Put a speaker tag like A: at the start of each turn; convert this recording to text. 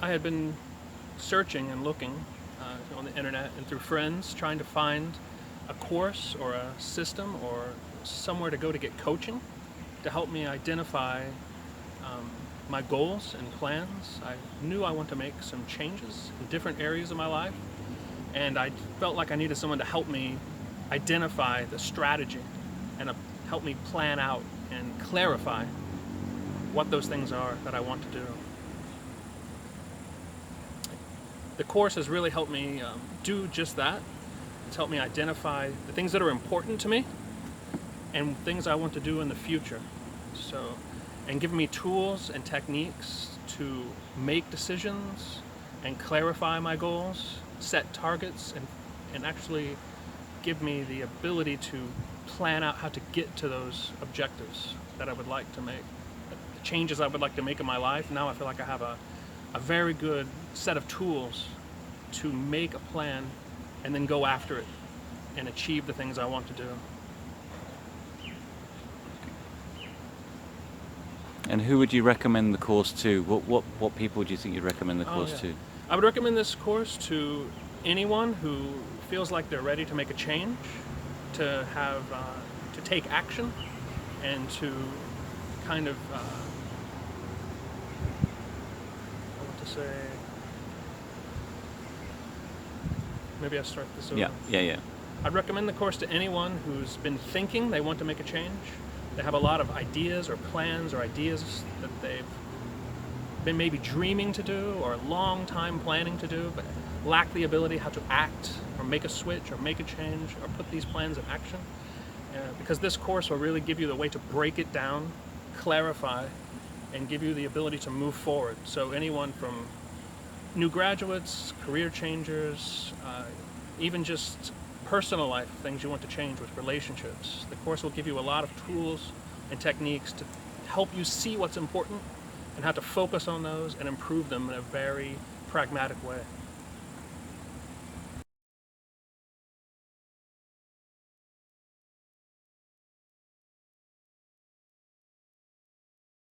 A: I had been searching and looking on the internet and through friends, trying to find a course or a system or somewhere to go to get coaching to help me identify my goals and plans. I knew I want to make some changes in different areas of my life, and I felt like I needed someone to help me identify the strategy and help me plan out and clarify what those things are that I want to do. The course has really helped me do just that. It's helped me identify the things that are important to me and things I want to do in the future. So, and give me tools and techniques to make decisions and clarify my goals, set targets, and actually give me the ability to plan out how to get to those objectives that I would like to make, the changes I would like to make in my life. Now I feel like I have a very good set of tools to make a plan and then go after it and achieve the things I want to do.
B: And who would you recommend the course to? What people do you think you'd recommend the course to?
A: I would recommend this course to anyone who feels like they're ready to make a change, to have to take action, and to kind of I want to say, maybe I'll start this over.
B: Yeah.
A: I'd recommend the course to anyone who's been thinking they want to make a change. They have a lot of ideas or plans or ideas that they've been maybe dreaming to do or a long time planning to do, but lack the ability how to act or make a switch or make a change or put these plans in action. Because this course will really give you the way to break it down, clarify, and give you the ability to move forward. So anyone from new graduates, career changers, even just personal life, things you want to change with relationships. The course will give you a lot of tools and techniques to help you see what's important and how to focus on those and improve them in a very pragmatic way.